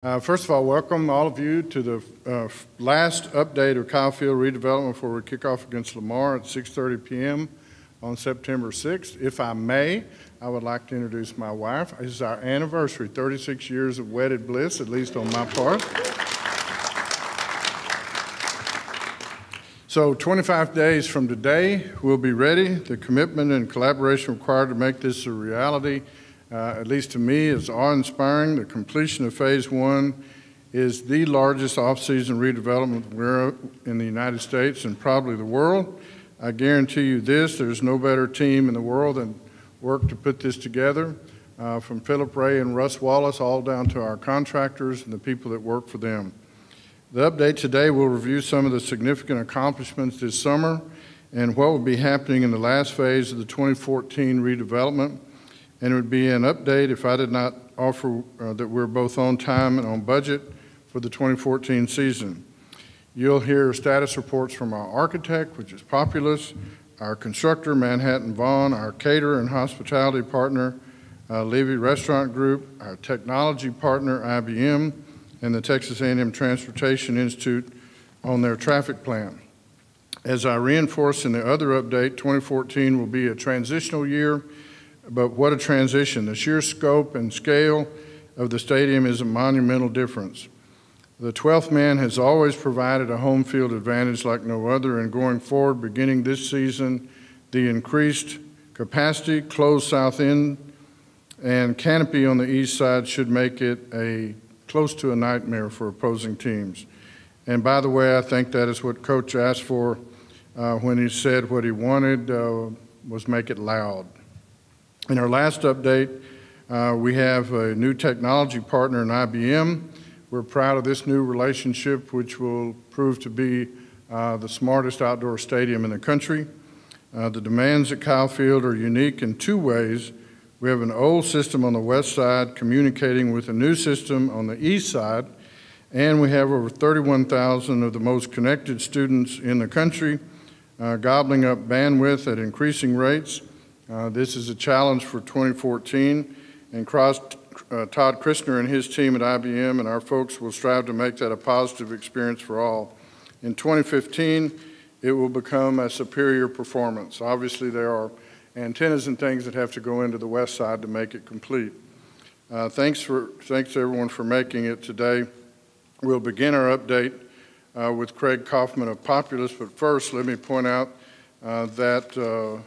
First of all, welcome all of you to the last update of Kyle Field Redevelopment before we kick off against Lamar at 6:30 p.m. on September 6th. If I may, I would like to introduce my wife. This is our anniversary, 36 years of wedded bliss, at least on my part. So 25 days from today, we'll be ready. The commitment and collaboration required to make this a reality, at least to me, is awe-inspiring. The completion of Phase 1 is the largest off-season redevelopment in the United States and probably the world. I guarantee you this, there's no better team in the world than worked to put this together, from Philip Ray and Russ Wallace all down to our contractors and the people that work for them. The update today will review some of the significant accomplishments this summer and what will be happening in the last phase of the 2014 redevelopment. And it would be an update if I did not offer that we're both on time and on budget for the 2014 season. You'll hear status reports from our architect, which is Populous, our constructor, Manhattan Vaughn, our caterer and hospitality partner, Levy Restaurant Group, our technology partner, IBM, and the Texas A&M Transportation Institute on their traffic plan. As I reinforced in the other update, 2014 will be a transitional year, but what a transition. The sheer scope and scale of the stadium is a monumental difference. The 12th man has always provided a home field advantage like no other, and going forward, beginning this season, the increased capacity, closed south end, and canopy on the east side should make it close to a nightmare for opposing teams. And by the way, I think that is what Coach asked for when he said what he wanted was make it loud. In our last update, we have a new technology partner in IBM. We're proud of this new relationship, which will prove to be the smartest outdoor stadium in the country. The demands at Kyle Field are unique in two ways. We have an old system on the west side communicating with a new system on the east side, and we have over 31,000 of the most connected students in the country, gobbling up bandwidth at increasing rates. This is a challenge for 2014, and Todd Christner and his team at IBM and our folks will strive to make that a positive experience for all. In 2015, it will become a superior performance. Obviously, there are antennas and things that have to go into the west side to make it complete. Thanks to everyone for making it today. We'll begin our update with Craig Kaufman of Populous, but first let me point out that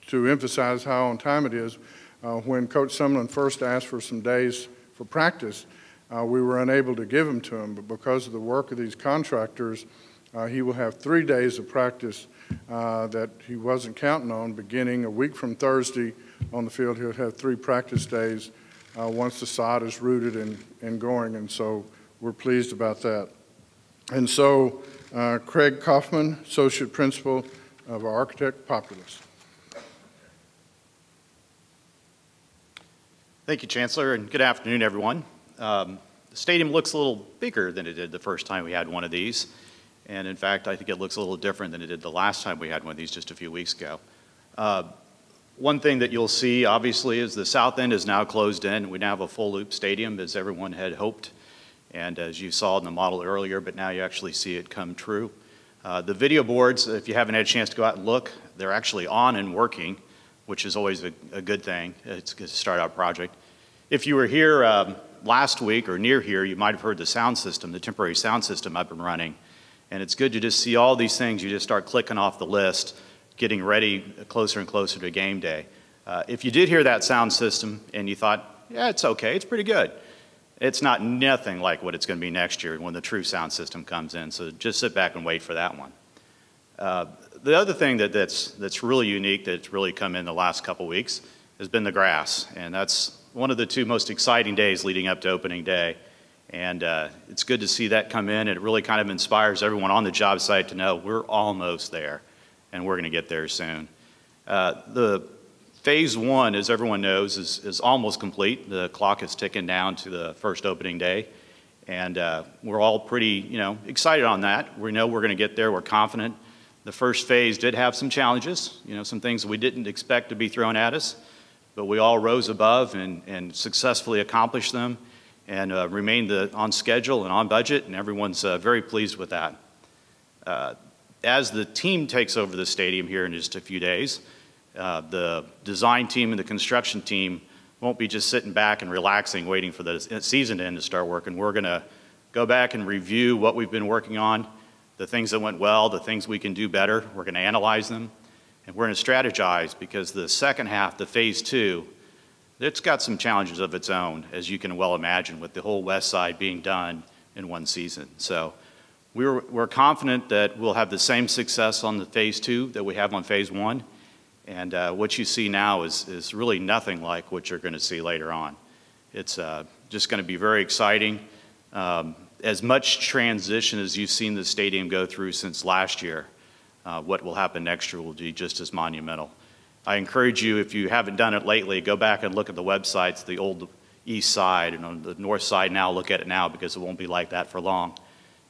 to emphasize how on time it is, when Coach Sumlin first asked for some days for practice, we were unable to give them to him, but because of the work of these contractors, he will have 3 days of practice that he wasn't counting on. Beginning a week from Thursday on the field, he'll have 3 practice days once the sod is rooted and going, and so we're pleased about that. And so Craig Kaufman, Associate Principal of our architect, Populous. Thank you, Chancellor, and good afternoon, everyone. The stadium looks a little bigger than it did the first time we had one of these. And in fact, I think it looks a little different than it did the last time we had one of these just a few weeks ago. One thing that you'll see, obviously, is the south end is now closed in. We now have a full loop stadium, as everyone had hoped, and as you saw in the model earlier, but now you actually see it come true. The video boards, if you haven't had a chance to go out and look, they're actually on and working, which is always a good thing. It's a start-out project. If you were here last week or near here, you might have heard the sound system, the temporary sound system up and running. And it's good to just see all these things. You just start clicking off the list, getting ready closer and closer to game day. If you did hear that sound system and you thought, yeah, it's okay, it's pretty good, it's not nothing like what it's going to be next year when the true sound system comes in. So just sit back and wait for that one. The other thing that's really unique that's really come in the last couple weeks has been the grass. And that's one of the 2 most exciting days leading up to opening day. And it's good to see that come in. It really kind of inspires everyone on the job site to know we're almost there, and we're going to get there soon. The Phase 1, as everyone knows, is almost complete. The clock is ticking down to the first opening day, and we're all pretty, excited on that. We know we're going to get there. We're confident. The first phase did have some challenges, some things we didn't expect to be thrown at us, but we all rose above and successfully accomplished them. and remained on schedule and on budget, and everyone's very pleased with that. As the team takes over the stadium here in just a few days, the design team and the construction team won't be just sitting back and relaxing, waiting for the season to end to start working. We're going to go back and review what we've been working on, the things that went well, the things we can do better. We're going to analyze them, and we're going to strategize, because the second half, the phase 2, it's got some challenges of its own, as you can well imagine, with the whole west side being done in one season. So we're confident that we'll have the same success on the phase 2 that we have on phase 1. And what you see now is really nothing like what you're going to see later on. It's just going to be very exciting. As much transition as you've seen the stadium go through since last year, what will happen next year will be just as monumental. I encourage you, if you haven't done it lately, go back and look at the websites, the old east side, and on the north side now, look at it now, because it won't be like that for long.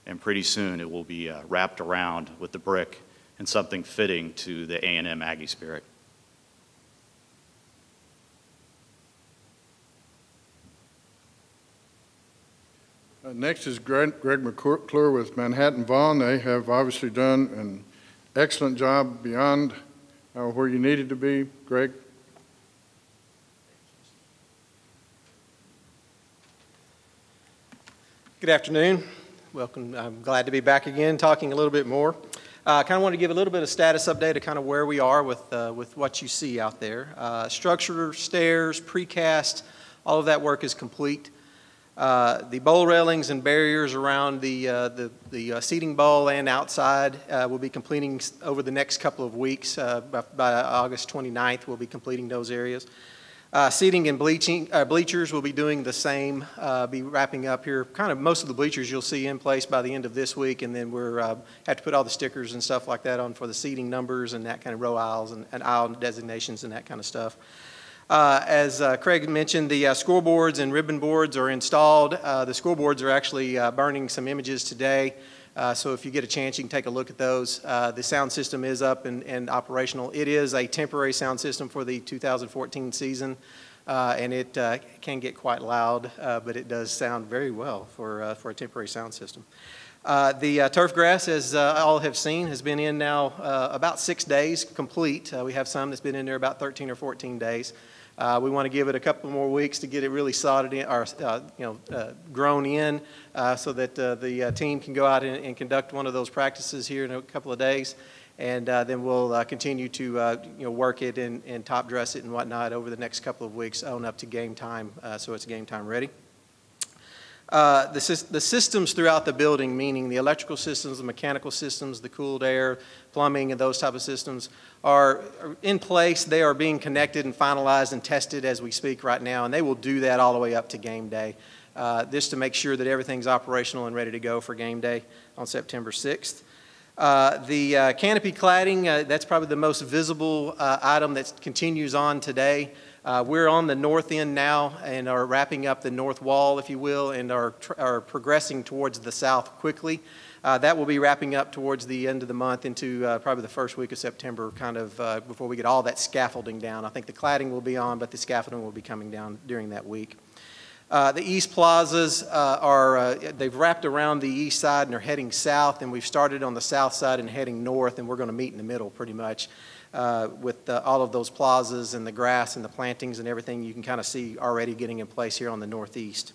And pretty soon it will be wrapped around with the brick and something fitting to the A&M Aggie spirit. Next is Greg McClure with Manhattan Vaughn. They have obviously done an excellent job beyond where you needed to be. Greg? Good afternoon. Welcome. I'm glad to be back again talking a little bit more. I kind of want to give a little bit of status update of kind of where we are with what you see out there. Structure, stairs, precast, all of that work is complete. The bowl railings and barriers around the seating bowl and outside will be completing over the next couple of weeks. By August 29th, we'll be completing those areas. Seating and bleachers will be doing the same, be wrapping up here. Kind of most of the bleachers you'll see in place by the end of this week, and then we're have to put all the stickers and stuff like that on for the seating numbers and that kind of row aisles and aisle designations and that kind of stuff. As Craig mentioned, the scoreboards and ribbon boards are installed. The scoreboards are actually burning some images today. So if you get a chance, you can take a look at those. The sound system is up and operational. It is a temporary sound system for the 2014 season, and it can get quite loud, but it does sound very well for a temporary sound system. The turf grass, as all have seen, has been in now about 6 days complete. We have some that's been in there about 13 or 14 days. We want to give it a couple more weeks to get it really sodded in, or grown in, so that the team can go out and conduct one of those practices here in a couple of days, and then we'll continue to work it and top dress it and whatnot over the next couple of weeks on up to game time, so it's game time ready. The systems throughout the building, meaning the electrical systems, the mechanical systems, the cooled air, plumbing, and those type of systems are in place. They are being connected and finalized and tested as we speak right now, and they will do that all the way up to game day, just to make sure that everything's operational and ready to go for game day on September 6th. The canopy cladding, that's probably the most visible item that continues on today. We're on the north end now and are wrapping up the north wall, if you will, and are progressing towards the south quickly. That will be wrapping up towards the end of the month into probably the first week of September, kind of before we get all that scaffolding down. I think the cladding will be on, but the scaffolding will be coming down during that week. The east plazas they've wrapped around the east side and are heading south, and we've started on the south side and heading north, and we're going to meet in the middle pretty much. With all of those plazas and the grass and the plantings and everything you can kind of see already getting in place here on the northeast.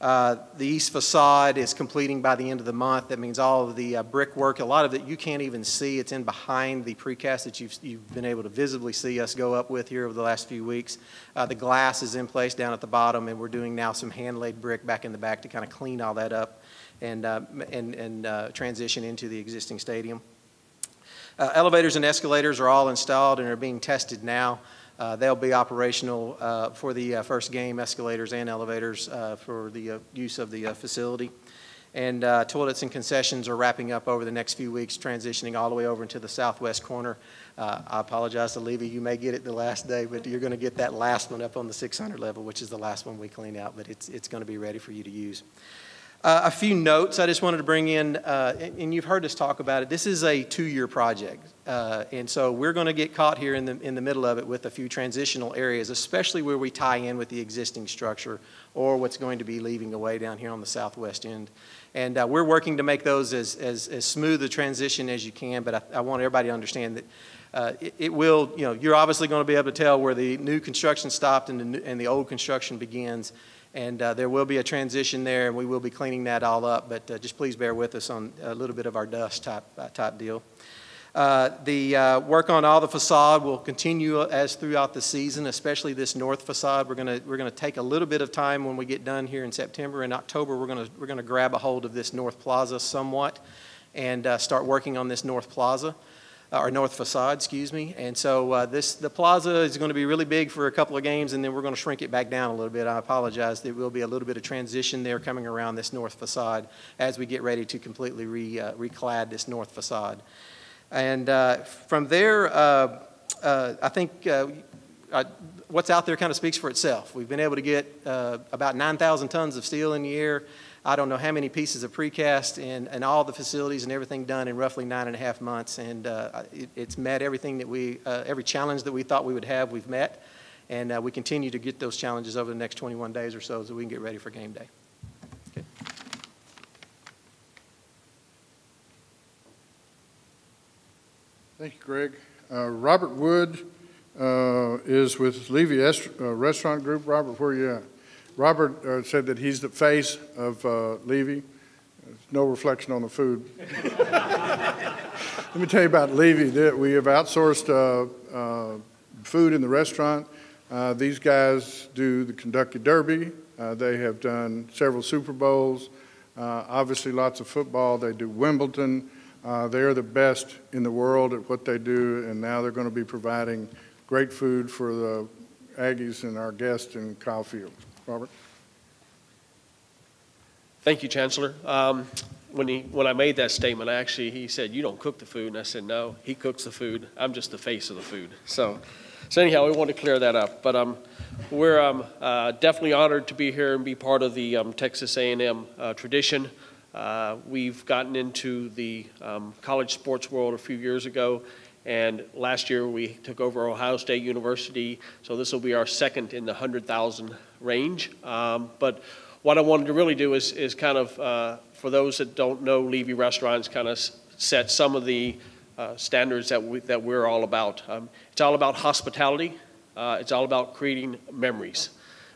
The east facade is completing by the end of the month. That means all of the brickwork, a lot of it you can't even see. It's in behind the precast that you've been able to visibly see us go up with here over the last few weeks. The glass is in place down at the bottom, and we're doing now some hand-laid brick back in the back to kind of clean all that up and transition into the existing stadium. Elevators and escalators are all installed and are being tested now. They'll be operational for the first game, escalators and elevators for the use of the facility. And toilets and concessions are wrapping up over the next few weeks, transitioning all the way over into the southwest corner. I apologize to Levy, you may get it the last day, but you're going to get that last one up on the 600 level, which is the last one we clean out, but it's going to be ready for you to use. A few notes I just wanted to bring in, and you've heard us talk about it. This is a 2-year project, and so we're going to get caught here in the middle of it with a few transitional areas, especially where we tie in with the existing structure or what's going to be leaving away down here on the southwest end. And we're working to make those as smooth a transition as you can, but I want everybody to understand that it will, you're obviously going to be able to tell where the new construction stopped and the old construction begins. And there will be a transition there, and we will be cleaning that all up. But just please bear with us on a little bit of our dust type deal. The work on all the facade will continue as throughout the season, especially this north facade. We're gonna take a little bit of time when we get done here in September. In October, we're gonna grab a hold of this north plaza somewhat, and start working on this north plaza. Or north facade, excuse me. And so the plaza is going to be really big for a couple of games, and then we're going to shrink it back down a little bit. I apologize. There will be a little bit of transition there coming around this north facade as we get ready to completely reclad this north facade. And from there, I think what's out there kind of speaks for itself. We've been able to get about 9,000 tons of steel in the air. I don't know how many pieces of precast and all the facilities and everything done in roughly 9.5 months. And it's met everything that every challenge that we thought we would have, we've met. And we continue to get those challenges over the next 21 days or so we can get ready for game day. Okay. Thank you, Greg. Robert Wood is with Levy Restaurant Group. Robert, where are you at? Robert said that he's the face of Levy. There's no reflection on the food. Let me tell you about Levy. We have outsourced food in the restaurant. These guys do the Kentucky Derby. They have done several Super Bowls, obviously lots of football. They do Wimbledon. They're the best in the world at what they do, and now they're going to be providing great food for the Aggies and our guests in Kyle Field. Robert. Thank you, Chancellor. When I made that statement, he said, "You don't cook the food," and I said, "No, he cooks the food. I'm just the face of the food." So anyhow, we want to clear that up. But we're definitely honored to be here and be part of the Texas A&M tradition. We've gotten into the college sports world a few years ago. And last year we took over Ohio State University, so this will be our second in the 100,000 range. But what I wanted to really do is kind of, for those that don't know Levy Restaurants, kind of set some of the standards that we're all about. It's all about hospitality. It's all about creating memories.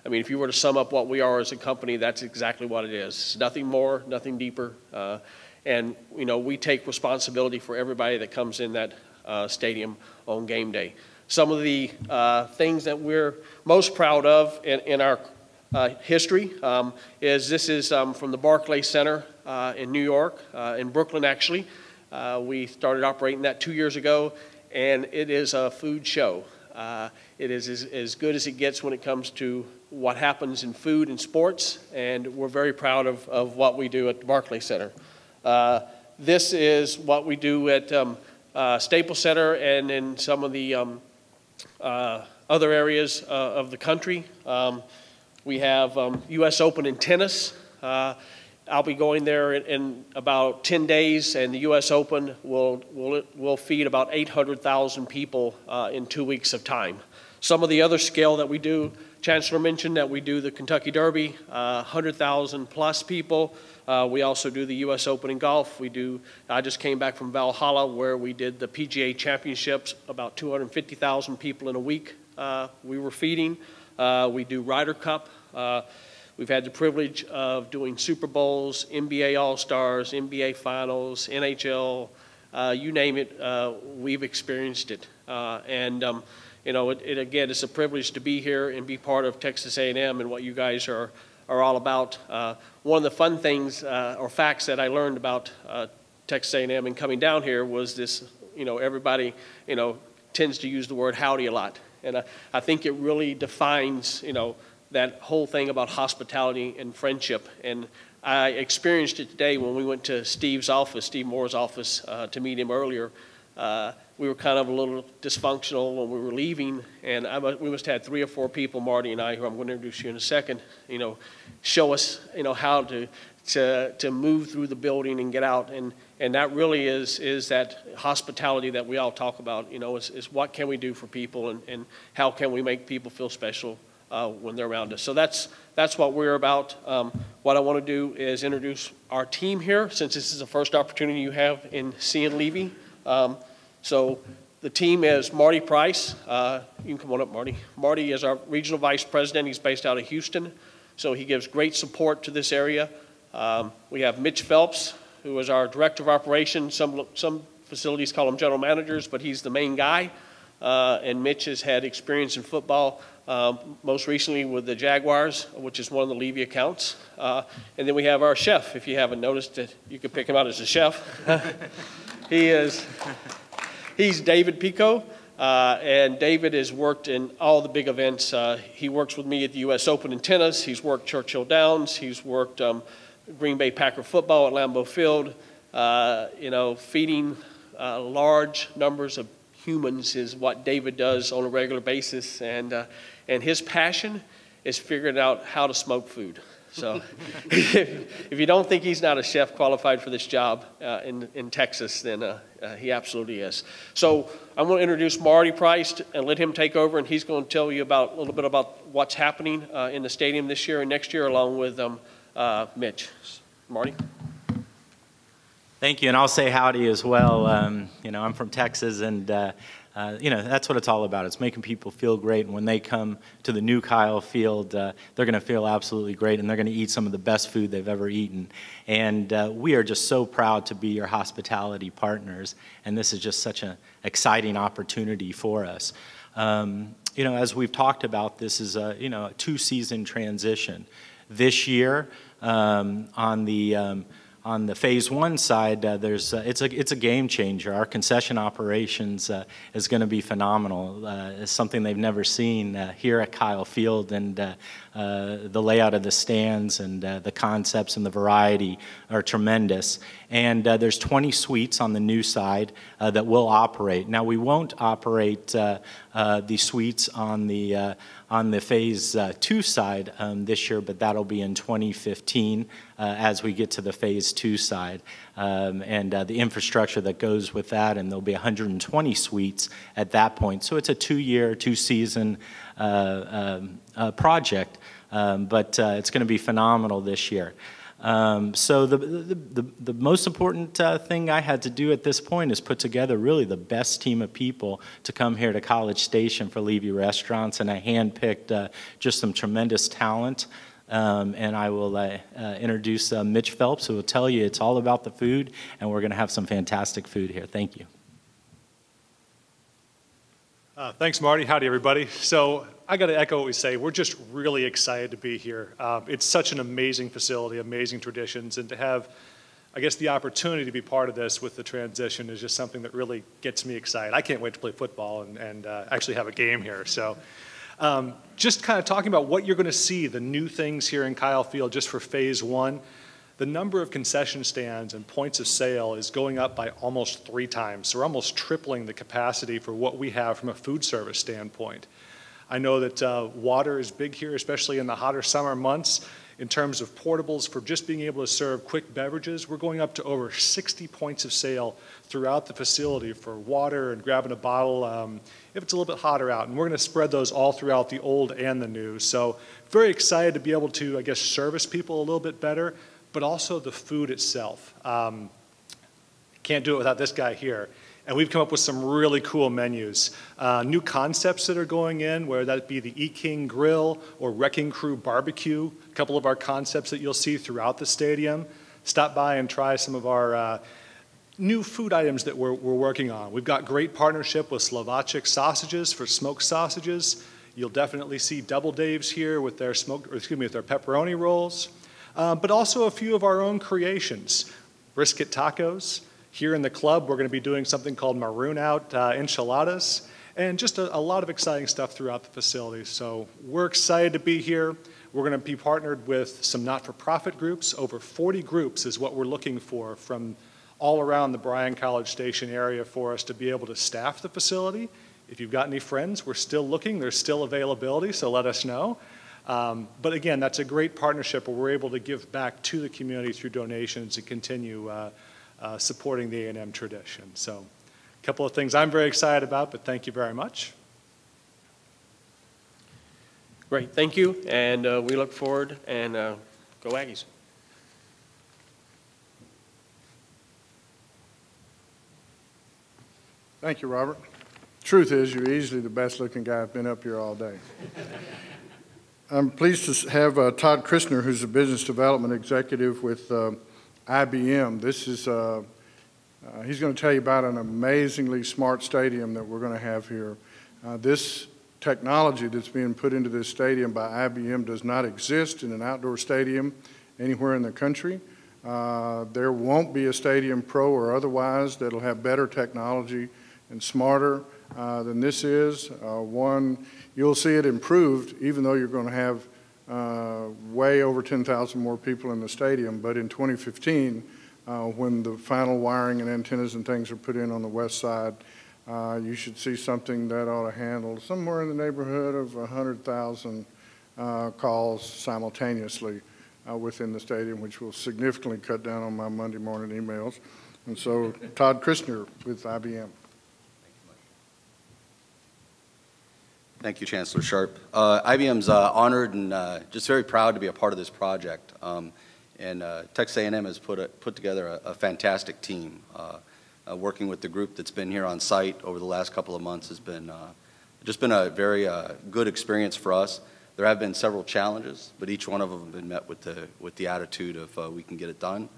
I mean, if you were to sum up what we are as a company, that's exactly what it is. It's nothing more, nothing deeper. And we take responsibility for everybody that comes in that stadium on game day. Some of the things that we're most proud of in our history is this is from the Barclays Center in New York, in Brooklyn actually. We started operating that 2 years ago, and it is a food show. It is as good as it gets when it comes to what happens in food and sports, and we're very proud of what we do at the Barclays Center. This is what we do at Staples Center and in some of the other areas of the country. We have U.S. Open in tennis. I'll be going there in about 10 days, and the U.S. Open will feed about 800,000 people in 2 weeks of time. Some of the other scale that we do, Chancellor mentioned that we do the Kentucky Derby, 100,000 plus people. We also do the U.S. Open in golf. I just came back from Valhalla where we did the PGA Championships, about 250,000 people in a week we were feeding. We do Ryder Cup. We've had the privilege of doing Super Bowls, NBA All-Stars, NBA Finals, NHL, you name it, we've experienced it. Again, it's a privilege to be here and be part of Texas A&M and what you guys are all about. One of the fun things or facts that I learned about Texas A&M and coming down here was this, everybody, tends to use the word howdy a lot. And I think it really defines, that whole thing about hospitality and friendship. And I experienced it today when we went to Steve Moore's office to meet him earlier. we were kind of a little dysfunctional when we were leaving, and we must have had 3 or 4 people, Marty and I, who I'm going to introduce you in a second, show us, how to move through the building and get out, and that really is that hospitality that we all talk about, is what can we do for people, and how can we make people feel special when they're around us. So that's what we're about. What I want to do is introduce our team here, since this is the first opportunity you have in seeing Levy. So the team is Marty Price. You can come on up, Marty. Marty is our regional vice president. He's based out of Houston, so he gives great support to this area. We have Mitch Phelps, who is our director of operations. Some facilities call him general managers, but he's the main guy. And Mitch has had experience in football, most recently with the Jaguars, which is one of the Levy accounts. And then we have our chef. If you haven't noticed it, you could pick him out as a chef. He's David Pico, and David has worked in all the big events. He works with me at the U.S. Open in tennis. He's worked Churchill Downs. He's worked Green Bay Packer football at Lambeau Field. Feeding large numbers of humans is what David does on a regular basis, and his passion is figuring out how to smoke food. So if you don't think he's not a chef qualified for this job in Texas, then he absolutely is. So I'm going to introduce Marty Price and let him take over, and he's going to tell you a little bit about what's happening in the stadium this year and next year, along with Mitch. Marty? Thank you, and I'll say howdy as well. I'm from Texas, and that's what it's all about. It's making people feel great, and when they come to the new Kyle Field, they're going to feel absolutely great, and they're going to eat some of the best food they've ever eaten. And we are just so proud to be your hospitality partners, and this is just such an exciting opportunity for us. As we've talked about, this is a 2-season transition. This year, on the phase 1 side, it's a game changer. Our concession operations is going to be phenomenal. It's something they've never seen here at Kyle Field, and the layout of the stands and the concepts and the variety are tremendous. And there's 20 suites on the new side that will operate. Now, we won't operate the suites on the phase 2 side this year, but that'll be in 2015 as we get to the phase 2 side, and the infrastructure that goes with that, and there'll be 120 suites at that point. So it's a 2-year, 2-season project, but it's going to be phenomenal this year. So the most important thing I had to do at this point is put together really the best team of people to come here to College Station for Levy Restaurants, and I handpicked just some tremendous talent. And I will introduce Mitch Phelps, who will tell you it's all about the food, and we're going to have some fantastic food here. Thank you. Thanks, Marty. Howdy, everybody. So I got to echo what we say. We're just really excited to be here. It's such an amazing facility, amazing traditions, and to have, I guess, the opportunity to be part of this with the transition is just something that really gets me excited. I can't wait to play football and actually have a game here. So just kind of talking about what you're going to see, the new things here in Kyle Field just for phase 1. The number of concession stands and points of sale is going up by almost 3 times. So we're almost tripling the capacity for what we have from a food service standpoint. I know that water is big here, especially in the hotter summer months. In terms of portables for just being able to serve quick beverages, we're going up to over 60 points of sale throughout the facility for water and grabbing a bottle if it's a little bit hotter out. And we're going to spread those all throughout the old and the new. So very excited to be able to, I guess, service people a little bit better, but also the food itself. Can't do it without this guy here. And we've come up with some really cool menus. New concepts that are going in, whether that be the E-King Grill or Wrecking Crew Barbecue, a couple of our concepts that you'll see throughout the stadium. Stop by and try some of our new food items that we're working on. We've got great partnership with Slovakic Sausages for smoked sausages. You'll definitely see Double Dave's here with their with their pepperoni rolls, but also a few of our own creations. Brisket tacos. Here in the club, we're going to be doing something called Maroon Out enchiladas, and just a lot of exciting stuff throughout the facility. So we're excited to be here. We're going to be partnered with some not-for-profit groups. Over 40 groups is what we're looking for from all around the Bryan College Station area for us to be able to staff the facility. If you've got any friends, we're still looking. There's still availability, so let us know. But again, that's a great partnership where we're able to give back to the community through donations and continue supporting the A&M tradition. So a couple of things I'm very excited about, but thank you very much. Great, thank you, and we look forward, and go Aggies. Thank you, Robert. Truth is, you're easily the best-looking guy I've been up here all day. I'm pleased to have Todd Christner, who's a business development executive with IBM. This is he's going to tell you about an amazingly smart stadium that we're going to have here. This technology that's being put into this stadium by IBM does not exist in an outdoor stadium anywhere in the country. There won't be a Stadium Pro or otherwise that'll have better technology and smarter than this is. One, you'll see it improved, even though you're going to have way over 10,000 more people in the stadium. But in 2015, when the final wiring and antennas and things are put in on the west side, you should see something that ought to handle somewhere in the neighborhood of 100,000 calls simultaneously within the stadium, which will significantly cut down on my Monday morning emails. And so, Todd Christner with IBM. Thank you, Chancellor Sharp. IBM's honored and just very proud to be a part of this project. Texas A&M has put together a fantastic team. Working with the group that's been here on site over the last couple of months has been just been a very good experience for us. There have been several challenges, but each one of them have been met with the attitude of we can get it done,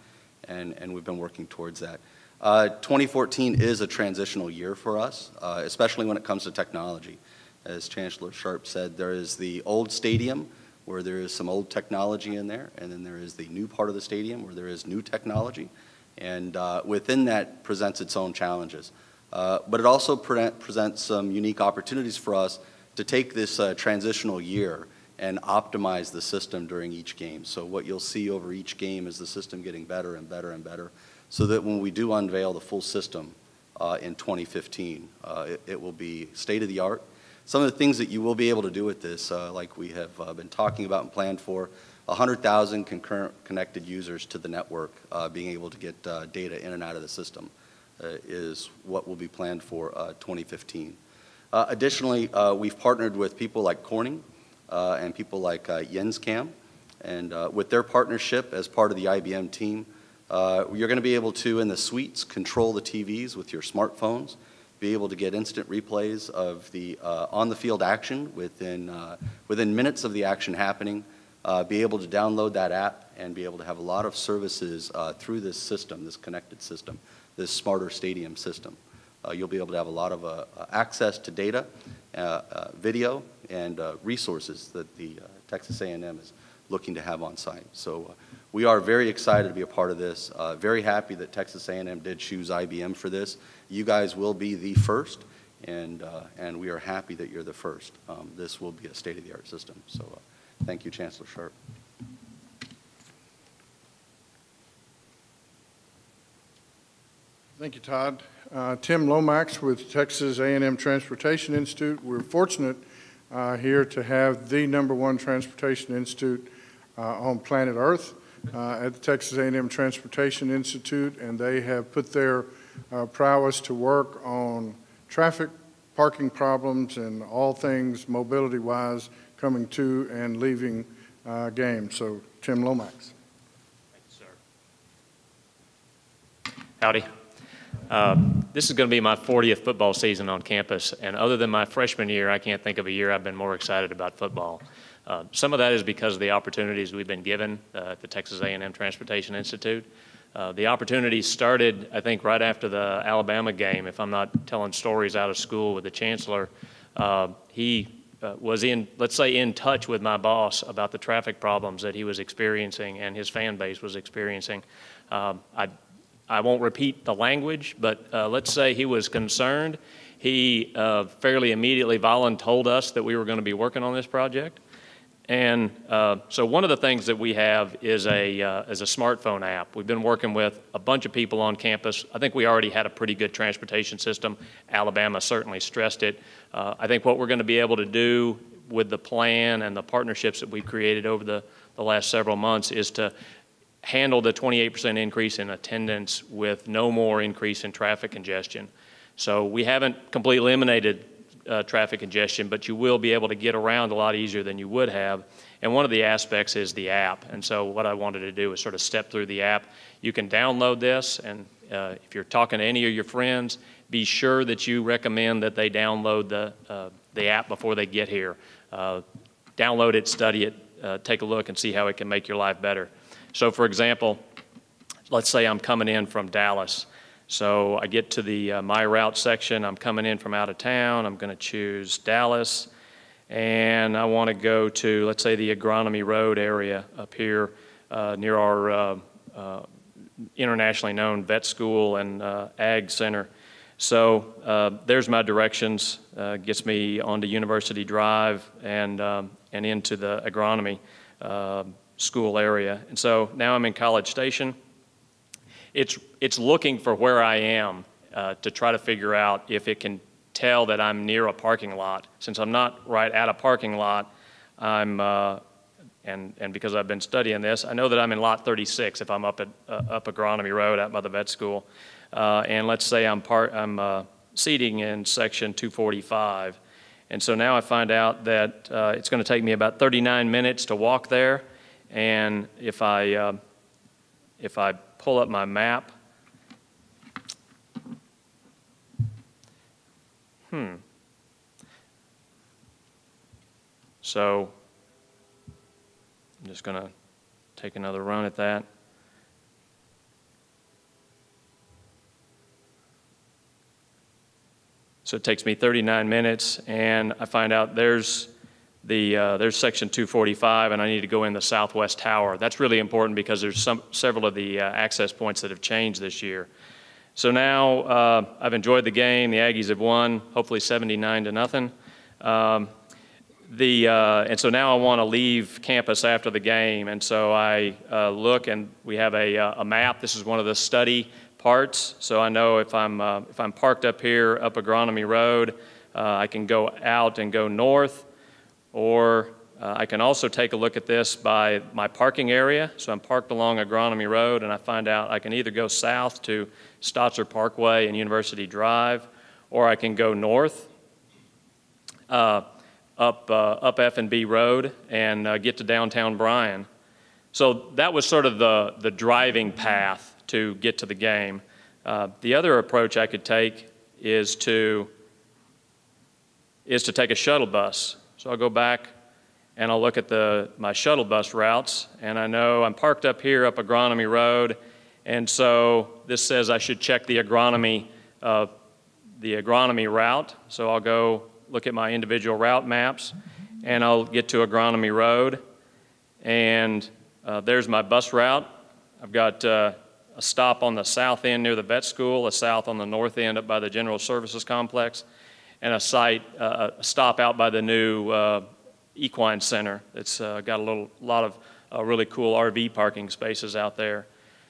and we've been working towards that. 2014 is a transitional year for us, especially when it comes to technology. As Chancellor Sharp said, there is the old stadium where there is some old technology in there, and then there is the new part of the stadium where there is new technology. And within that presents its own challenges. But it also presents some unique opportunities for us to take this transitional year and optimize the system during each game. So what you'll see over each game is the system getting better and better and better, so that when we do unveil the full system in 2015, it will be state-of-the-art. Some of the things that you will be able to do with this, like we have been talking about and planned for, 100,000 concurrent connected users to the network, being able to get data in and out of the system is what will be planned for 2015. Additionally, we've partnered with people like Corning and people like Jenscam, and with their partnership as part of the IBM team, you're going to be able to, in the suites, control the TVs with your smartphones, be able to get instant replays of the on-the-field action within minutes of the action happening, be able to download that app and be able to have a lot of services through this system, this connected system, this smarter stadium system. You'll be able to have a lot of access to data, video, and resources that the Texas A&M is looking to have on site. So we are very excited to be a part of this, very happy that Texas A&M did choose IBM for this. You guys will be the first, and we are happy that you're the first. This will be a state-of-the-art system. So thank you, Chancellor Sharp. Thank you, Todd. Tim Lomax with Texas A&M Transportation Institute. We're fortunate here to have the #1 transportation institute on planet Earth at the Texas A&M Transportation Institute, and they have put their prowess to work on traffic, parking problems, and all things mobility-wise coming to and leaving games. So, Tim Lomax. Thank you, sir. Howdy. This is going to be my 40th football season on campus, and other than my freshman year, I can't think of a year I've been more excited about football. Some of that is because of the opportunities we've been given at the Texas A&M Transportation Institute. The opportunities started, I think, right after the Alabama game. If I'm not telling stories out of school with the Chancellor, he was let's say, in touch with my boss about the traffic problems that he was experiencing and his fan base was experiencing. I won't repeat the language, but let's say he was concerned. He fairly immediately told us that we were going to be working on this project. And so one of the things that we have is a smartphone app. We've been working with a bunch of people on campus. I think we already had a pretty good transportation system. Alabama certainly stressed it. I think what we're going to be able to do with the plan and the partnerships that we've created over the last several months is to handle the 28% increase in attendance with no more increase in traffic congestion. So we haven't completely eliminated traffic congestion, but you will be able to get around a lot easier than you would have. And one of the aspects is the app. And so what I wanted to do is sort of step through the app. You can download this, and if you're talking to any of your friends, be sure that you recommend that they download the app before they get here. Download it, study it, take a look and see how it can make your life better. So for example, let's say I'm coming in from Dallas. So I get to the My Route section. I'm coming in from out of town. I'm going to choose Dallas. And I want to go to, let's say, the Agronomy Road area up here near our internationally known vet school and ag center. So there's my directions. Gets me onto University Drive and into the agronomy school area. And so now I'm in College Station. It's looking for where I am to try to figure out if it can tell that I'm near a parking lot. Since I'm not right at a parking lot, I'm and because I've been studying this, I know that I'm in lot 36 if I'm up Agronomy Road out by the vet school. And let's say I'm seating in section 245. And so now I find out that it's going to take me about 39 minutes to walk there. And if I pull up my map, so I'm just going to take another run at that. So it takes me 39 minutes, and I find out there's section 245, and I need to go in the southwest tower. That's really important because there's several of the access points that have changed this year. So now I've enjoyed the game. The Aggies have won, hopefully 79-0. And so now I want to leave campus after the game, and so I look, and we have a map. This is one of the study parts. So I know if I'm parked up here up Agronomy Road, I can go out and go north. Or I can also take a look at this by my parking area. So I'm parked along Agronomy Road, and I find out I can either go south to Stotzer Parkway and University Drive, or I can go north up F&B Road and get to downtown Bryan. So that was sort of the driving path to get to the game. The other approach I could take is to take a shuttle bus. So I'll go back and I'll look at my shuttle bus routes, and I know I'm parked up here up Agronomy Road, and so this says I should check the agronomy route. So I'll go look at my individual route maps, and I'll get to Agronomy Road, and there's my bus route. I've got a stop on the south end near the vet school, a south on the north end up by the General Services Complex, and a stop out by the new equine center. It's got a lot of really cool RV parking spaces out there.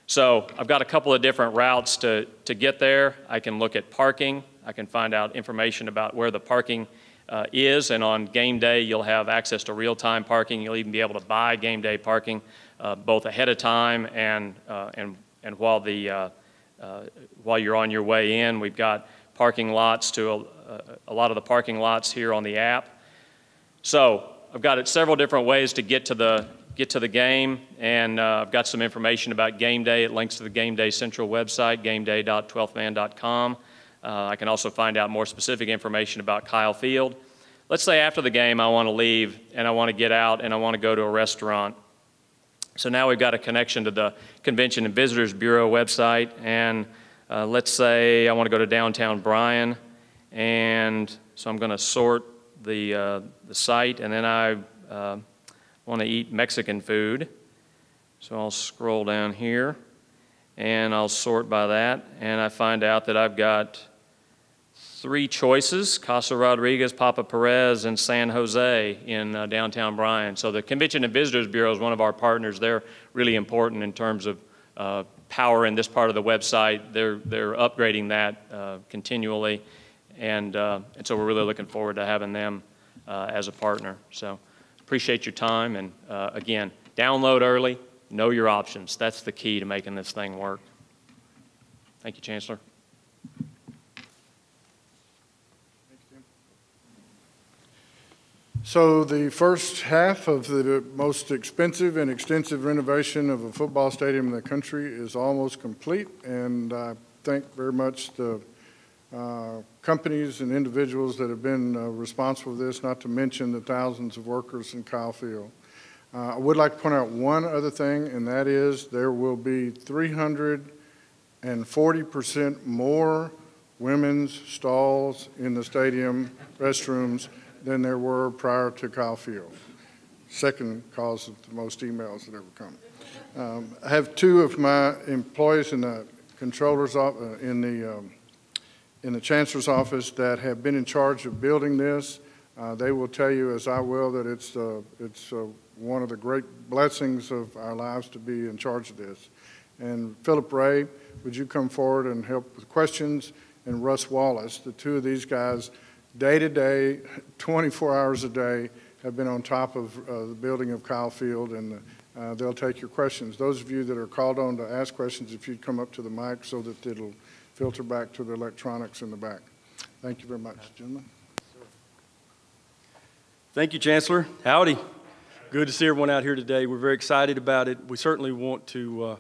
So I've got a couple of different routes to get there. I can look at parking. I can find out information about where the parking is, and on game day you'll have access to real-time parking. You'll even be able to buy game day parking both ahead of time and while you're on your way in. We've got parking lots to a lot of the parking lots here on the app. So I've got several different ways to get to the game, and I've got some information about game day. It links to the Game Day Central website, gameday.twelfthman.com. I can also find out more specific information about Kyle Field. Let's say after the game I want to leave and I want to get out and I want to go to a restaurant. So now we've got a connection to the Convention and Visitors Bureau website, and let's say I want to go to downtown Bryan, and so I'm going to sort the site, and then I want to eat Mexican food. So I'll scroll down here, and I'll sort by that, and I find out that I've got three choices: Casa Rodriguez, Papa Perez, and San Jose in downtown Bryan. So the Convention and Visitors Bureau is one of our partners. They're really important in terms of power in this part of the website. They're upgrading that continually, and so we're really looking forward to having them as a partner. So appreciate your time, and again, download early, know your options. That's the key to making this thing work. Thank you, Chancellor. So the first half of the most expensive and extensive renovation of a football stadium in the country is almost complete, and I thank very much the companies and individuals that have been responsible for this, not to mention the thousands of workers in Kyle Field. I would like to point out one other thing, and that is there will be 340% more women's stalls in the stadium restrooms than there were prior to Kyle Field. Second cause of the most emails that ever come. I have two of my employees in the controller's in the Chancellor's office that have been in charge of building this. They will tell you, as I will, that it's one of the great blessings of our lives to be in charge of this. And Philip Ray, would you come forward and help with questions? And Russ Wallace, the two of these guys, day to day, 24 hours a day, have been on top of the building of Kyle Field, and they'll take your questions. Those of you that are called on to ask questions, if you'd come up to the mic so that it'll filter back to the electronics in the back. Thank you very much, gentlemen. Thank you, Chancellor. Howdy. Good to see everyone out here today. We're very excited about it. We certainly want to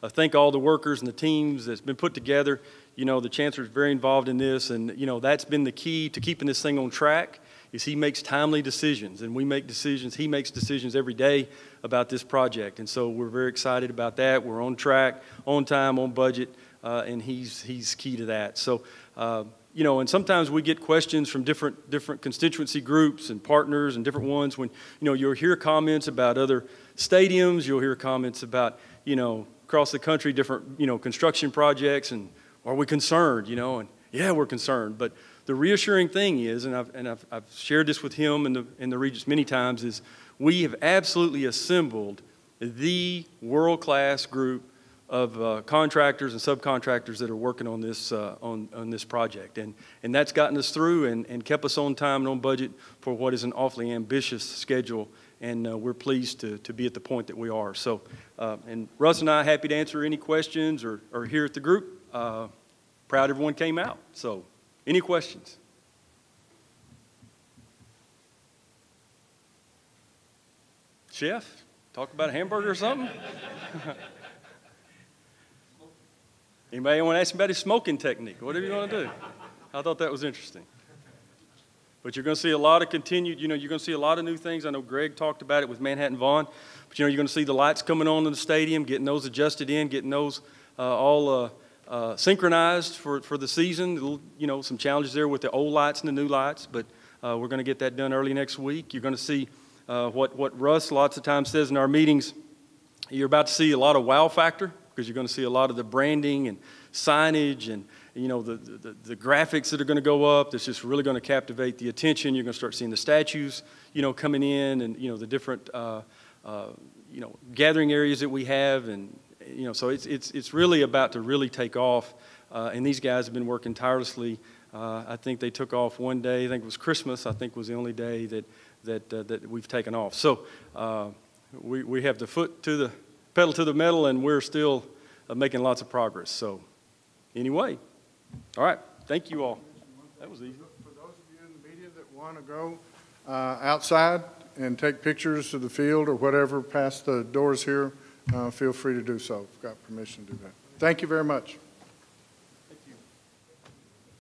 thank all the workers and the teams that's been put together. You know, the Chancellor's very involved in this, and, you know, that's been the key to keeping this thing on track, is he makes timely decisions, and we make decisions. He makes decisions every day about this project, and so we're very excited about that. We're on track, on time, on budget, and he's key to that. So, you know, and sometimes we get questions from different constituency groups and partners and different ones when, you know, you'll hear comments about other stadiums, you'll hear comments about, you know, across the country, different, you know, construction projects, and are we concerned, you know? And yeah, we're concerned. But the reassuring thing is, and I've shared this with him and the Regents many times, is we have absolutely assembled the world-class group of contractors and subcontractors that are working on this on this project, and that's gotten us through and kept us on time and on budget for what is an awfully ambitious schedule. And we're pleased to be at the point that we are. So, and Russ and I are happy to answer any questions or here at the group. Proud everyone came out. So, any questions? Chef, talk about a hamburger or something? Anybody want to ask about his smoking technique? Whatever you want to do. I thought that was interesting. But you're going to see a lot of continued, you know, you're going to see a lot of new things. I know Greg talked about it with Manhattan Vaughn. But, you know, you're going to see the lights coming on in the stadium, getting those adjusted in, getting those all synchronized for the season. You know, some challenges there with the old lights and the new lights, but we're going to get that done early next week. You're going to see what Russ lots of times says in our meetings. You're about to see a lot of wow factor, because you're going to see a lot of the branding and signage and, you know, the graphics that are going to go up. That's just really going to captivate the attention. You're going to start seeing the statues, you know, coming in, and, you know, the different, you know, gathering areas that we have, and, you know, so it's really about to really take off. And these guys have been working tirelessly. I think they took off one day. I think it was Christmas. I think was the only day that we've taken off. So we have the foot to the pedal to the metal, and we're still making lots of progress. So anyway, all right, thank you all. That was easy. For those of you in the media that want to go outside and take pictures of the field or whatever past the doors here, feel free to do so. I've got permission to do that. Thank you very much.